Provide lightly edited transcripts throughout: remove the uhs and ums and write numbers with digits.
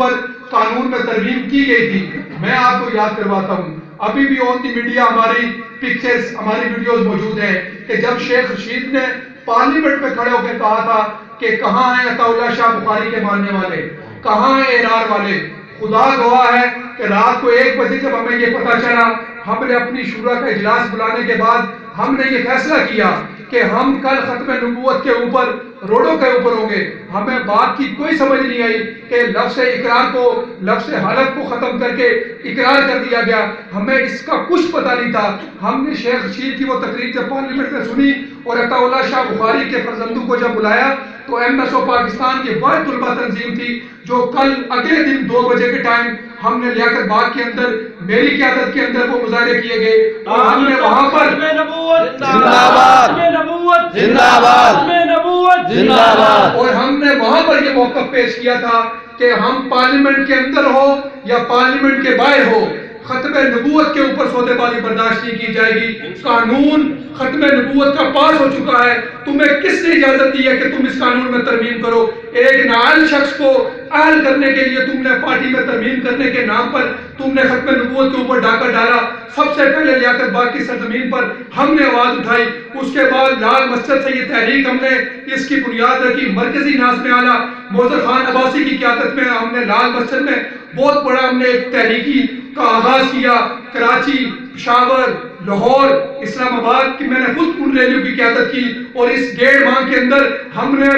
اوپر قانون میں ترمیم کی گئی تھی. میں آپ کو یاد کرواتا ہوں, ابھی بھی آن دی میڈیا ہماری پکچرز, ہماری ویڈیوز موجود ہیں کہ جب شیخ رشید نے پارلیمنٹ میں کھڑے ہو کے کہا تھا کہ کہاں ہیں عطا اللہ شاہ بخاری کے ماننے والے, کہاں ہیں ارار والے. خدا گواہ ہے کہ رات کو 1 بجے جب ہمیں یہ پتا چلا, ہم نے اپنی شورا کا اجلاس بلانے کے بعد ہم نے یہ فیصلہ کیا کہ ہم کل ختم نبوت کے اوپر روڈوں کے اوپر ہوں گے. ہمیں بات کی کوئی سمجھ نہیں آئی کہ لفظ اقرار کو, لفظ حلف کو ختم کر کے اقرار کر دیا گیا. ہمیں اس کا کچھ پتہ نہیں تھا. ہم نے شیخ رشید کی وہ تقریر جب پارلیمنٹ میں سنی اور عطا اللہ شاہ بخاری کے فرزندوں کو جب بلایا تو ایم ایس او پاکستان کی واحد طلبہ تنظیم تھی جو کل اگلے دن 2 بجے کے ٹائم ہم نے لیاقت باغ کے اندر میری قیادت کے اندر وہ مظاہرے کیے گئے اور ہم نے وہاں پر اور ہم نے وہاں پر یہ موقف پیش کیا تھا کہ ہم پارلیمنٹ کے اندر ہو یا پارلیمنٹ کے باہر ہو, ختم نبوت کے اوپر سودے بازی برداشت نہیں کی جائے گی. قانون ختم نبوت کا پاس ہو چکا ہے. تمہیں کس نے اجازت دی ہے کہ تم اس قانون میں ترمیم کرو؟ ایک نااہل شخص کو اہل کرنے کے لیے تم نے پارٹی میں ترمیم کرنے کے نام پر تم نے ختم نبوت کے اوپر ڈاکہ ڈالا. سب سے پہلے لیاقت باغ کی سرزمین پر ہم نے آواز اٹھائی, اس کے بعد لال مسجد سے یہ تحریک ہم نے اس کی بنیاد رکھی. مرکزی ناظم اعلیٰ موذر خان عباسی کی قیادت میں ہم نے لال مسجد میں بہت بڑا ہم نے ایک تحریکی کا آغاز کیا. کراچی, پشاور, لاہور, اسلام آباد کی میں نے خود ان ریلیوں کی قیادت کی اور اس 1.5 ماہ کے اندر ہم نے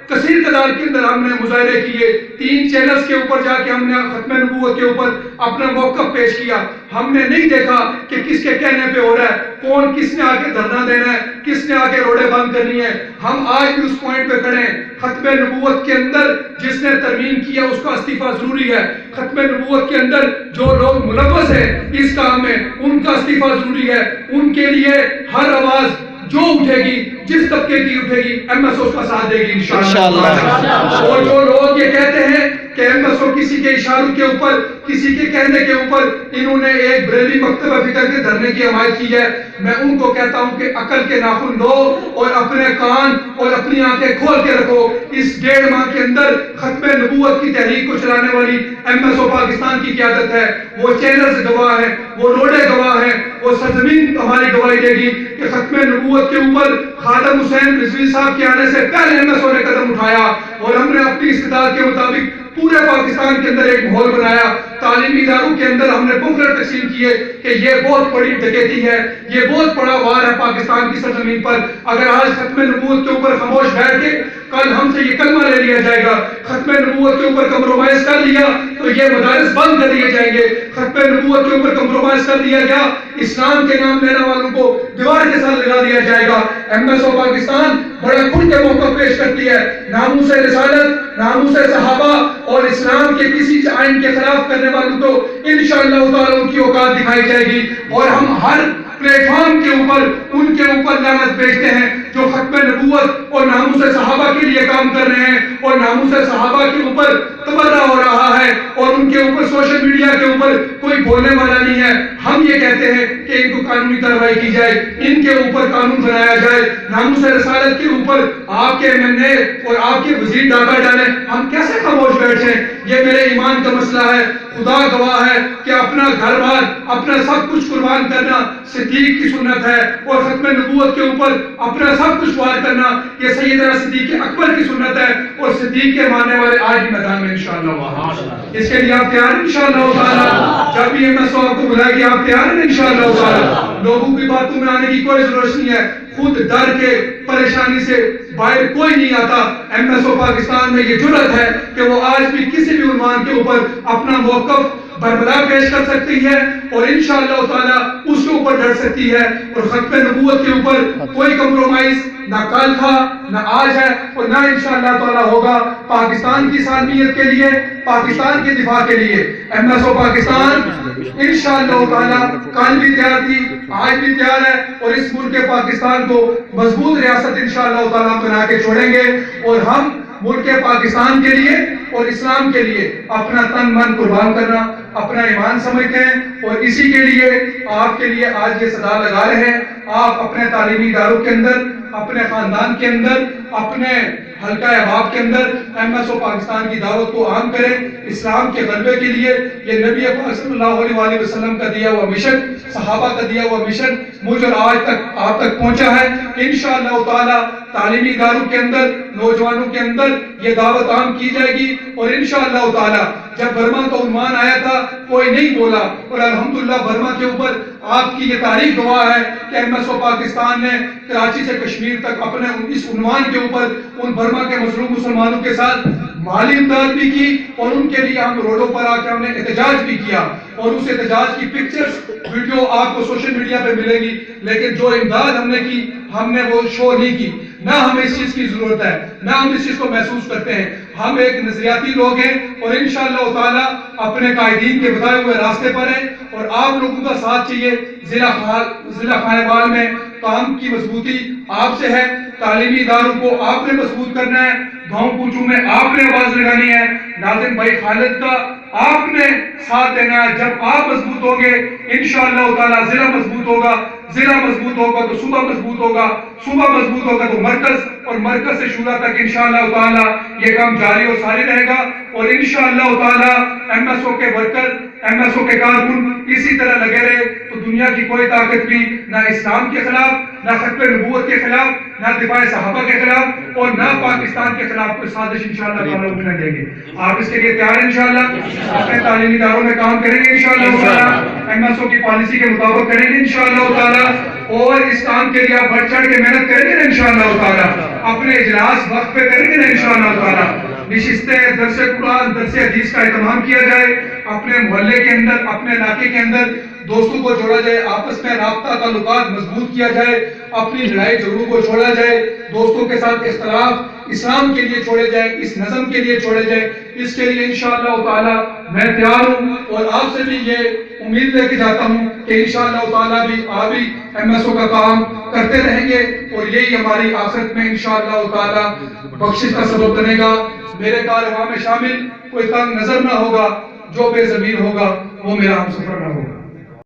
کثیر تعداد کے اندر ہم نے مظاہرے کیے. 3 چینلز کے اوپر جا کے ہم نے ختم نبوت کے اوپر اپنا موقف پیش کیا. ہم نے نہیں دیکھا کہ کس کے کہنے پہ ہو رہا ہے, کون کس نے آگے دھرنا دینا ہے, کس نے آگے روڈیں بند کرنی ہے. ہم آج بھی اس پوائنٹ پہ کھڑے ہیں, ختم نبوت کے اندر جس نے ترمیم کیا اس کا استعفیٰ ضروری ہے. ختم نبوت کے اندر جو لوگ ملوث ہیں اس کام میں ان کا استعفیٰ ضروری ہے. ان کے لیے ہر آواز جو اٹھے گی, جس طبقے کی اٹھے گی, ایم ایس او کا ساتھ دے گی انشاءاللہ. اور جو لوگ یہ کہتے ہیں کہ ایم ایس او کسی کے اشاروں کے اوپر, کسی کے کہنے کے اوپر انہوں نے ایک بریلوی مکتبہ فکر کے دھرنے کی حمایت کی ہے, میں ان کو کہتا ہوں کہ عقل کے ناخن لو اور اپنے کان اور اپنی آنکھیں کھول کے رکھو. اس 1.5 ماہ کے اندر ختم نبوت کی تحریک کو چلانے والی ایم ایس او پاکستان کی قیادت ہے. وہ چینلز گواہ ہیں, وہ روڈیں گواہ ہیں, وہ سرزمین ہماری گواہی دے گی کہ ختم نبوت کے اوپر خادم حسین رضوی صاحب کے آنے سے پہلے ایم ایس او نے قدم اٹھایا اور ہم نے اپنی استطاعت کے مطابق پورے پاکستان کے اندر ایک ماحول بنایا. تعلیمی اداروں کے اندر ہم نے بمفر تقسیم کیے کہ یہ بہت بڑی ڈکیتی ہے, یہ بہت بڑا وار ہے پاکستان کی سرزمین پر. اگر آج ختم نبوت کے اوپر خاموش بیٹھ کے کل ہم سے یہ کلمہ لے لیا جائے گا, ختم نبوت کے اوپر کمپرومائز کر لیا تو یہ مدارس بند کر دیے جائیں گے. ختم نبوت کے اوپر کمپرومائز کر دیا گیا, اسلام کے نام لینے والوں کو دیوار کے ساتھ لگا دیا جائے گا. ایم ایس او پاکستان بڑا کھل کے موقف پیش کرتی ہے. ناموس رسالت, ناموس صحابہ اور اسلام کے کسی آئین کے خلاف کرنے والوں کو انشاءاللہ تعالی ان کی اوقات دکھائی جائے گی. اور ہم ہر پلیٹ فارم کے اوپر ان کے اوپر لعنت بھیجتے ہیں جو ختم نبوت اور ناموس صحابہ کے لیے کام کر رہے ہیں اور ناموس صحابہ کے اوپر تبرہ ہو رہا ہے اور ان کے اوپر سوشل میڈیا کے اوپر کوئی بولنے والا نہیں ہے. ہم یہ کہتے ہیں کہ ان کو قانونی کارروائی کی جائے, ان کے اوپر قانون بنایا جائے. ناموس رسالت کے اوپر آپ کے ایم این اے اور آپ کے وزیر ڈاکہ ڈالیں, ہم کیسے خاموش بیٹھیں؟ یہ میرے ایمان کا مسئلہ ہے. خدا گواہ ہے کہ اپنا گھر بار, اپنا سب کچھ قربان کرنا صدیق کی سنت ہے اور ختم نبوت کے اوپر اپنا سب کچھ وار کرنا یہ سیدنا صدیق اکبر کی سنت ہے اور صدیق کے ماننے والے آج بھی میدان میں انشاءاللہ. اس کے لیے آپ تیار ہیں انشاءاللہ تعالی؟ جب بھی ایم ایس او آپ کو بلائے گی آپ تیار ہیں انشاءاللہ تعالی؟ لوگوں کی باتوں میں آنے کی کوئی ضرورت نہیں ہے. خود ڈر کے پریشانی سے باہر کوئی نہیں آتا. ایم ایس او پاکستان میں یہ جرأت ہے کہ وہ آج بھی کسی بھی عنوان کے اوپر اپنا موقف بربلا پیش کر سکتی ہے اور انشاءاللہ تعالی اس کے اوپر ڈٹ سکتی ہے. اور ختم نبوت کے اوپر کوئی کمپرومائز نہ کل تھا نہ آج ہے اور نہ انشاءاللہ تعالی ہوگا. پاکستان کی سالمیت کے لیے, پاکستان کے دفاع کے لیے ایم ایس او پاکستان انشاءاللہ تعالی کل بھی تیار تھی, آج بھی تیار ہے اور اس ملک پاکستان کو مضبوط ریاست انشاءاللہ تعالی بنا کے چھوڑیں گے. اور ہم ملک پاکستان کے لیے اور اسلام کے لیے اپنا تن من قربان کرنا اپنا ایمان سمجھتے ہیں اور اسی کے لیے آپ کے لیے آج یہ صدا لگا رہے ہیں. آپ اپنے تعلیمی اداروں کے اندر, اپنے خاندان کے اندر, اپنے حلقہ احباب کے اندر MSO پاکستان کی دعوت کو عام کریں اسلام کے غلبے کے لیے. یہ نبی پاک صلی اللہ علیہ وآلہ وسلم کا دیا ہوا مشن، صحابہ کا دیا ہوا مشن مجھ اور آج تک آپ تک پہنچا ہے. انشاءاللہ تعالی تعلیمی اداروں کے اندر نوجوانوں کے اندر یہ دعوت عام کی جائے گی. اور انشاءاللہ تعالی جب برما کا عنوان آیا تھا کوئی نہیں بولا، اور الحمدللہ برما کے اوپر آپ کی یہ تاریخ گواہ ہے کہ MSO پاکستان نے کراچی سے کشمیر تک اپنے اس عنوان کے اوپر ان برما کے مظلوم مسلمانوں کے ساتھ مالی امداد بھی کی، اور ان کے لیے ہم روڈوں پر آ کے ہم نے احتجاج بھی کیا. اور اس احتجاج کی پکچرز ویڈیو آپ کو سوشل میڈیا پہ ملے گی. لیکن جو امداد ہم نے کی ہم نے وہ شو نہیں کی، نہ ہمیں اس چیز کی ضرورت ہے، نہ ہم اس چیز کو محسوس کرتے ہیں. ہم ایک نظریاتی لوگ ہیں اور انشاءاللہ تعالی اپنے قائدین کے بتائے ہوئے راستے پر ہیں. اور آپ لوگوں کا ساتھ چاہیے. ضلع خانہ بال میں کام کی مضبوطی آپ سے ہے، تعلیمی اداروں کو آپ نے مضبوط کرنا ہے، گاؤں کوچوں میں آپ نے آواز لگانی ہے، ناظم بھائی خالد کا آپ نے ساتھ دینا ہے. جب آپ مضبوط ہوں گے انشاءاللہ تعالی ضلع مضبوط ہوگا، ضلع مضبوط ہوگا تو صوبہ مضبوط ہوگا، صوبہ مضبوط ہوگا تو مرکز، اور مرکز سے شورا تک انشاءاللہ تعالی یہ کام جاری و ساری رہے گا. اور انشاءاللہ تعالی MSO کے ورکر، MSO کے کارکن اسی طرح لگے رہے تو دنیا کی کوئی طاقت بھی نہ اسلام کے خلاف، نہ ختم نبوت کے خلاف، نہ دفاع صحابہ کے خلاف، اور نہ پاکستان کے خلاف کوئی سازش انشاءاللہ تعالی اٹھنے دیں گے. آپ اس کے لیے تیار ہیں انشاءاللہ؟ اپنے تعلیمی اداروں میں کام کریں گے انشاءاللہ تعالی، MSO کی پالیسی کے مطابق کریں گے انشاءاللہ تعالی، اور اس کام کے لیے آپ بڑھ چڑھ کے محنت کریں گے انشاءاللہ تعالی، اپنے اجلاس وقت پہ کریں گے انشاءاللہ تعالی. نشستیں درس قرآن درس حدیث کا اہتمام کیا جائے، اپنے محلے کے اندر اپنے علاقے کے اندر دوستوں کو جوڑا جائے، آپس میں رابطہ تعلقات مضبوط کیا جائے، اپنی لڑائی جھگڑوں کو چھوڑا جائے، دوستوں کے ساتھ اختلاف اسلام کے لیے چھوڑے جائے، اس نظم کے لیے چھوڑے جائے. اس کے لیے انشاءاللہ تعالی میں تیار ہوں، اور آپ سے بھی یہ امید لے کے جاتا ہوں کہ انشاءاللہ تعالی بھی آپ بھی MSO کا کام کرتے رہیں گے، اور یہی ہماری آخرت میں انشاءاللہ تعالی بخشش کا سبب بنے گا. میرے کارواں میں شامل کوئی تنگ نظر نہ ہوگا، جو بے ضمیر ہوگا وہ میرا ہم سفر نہ ہوگا.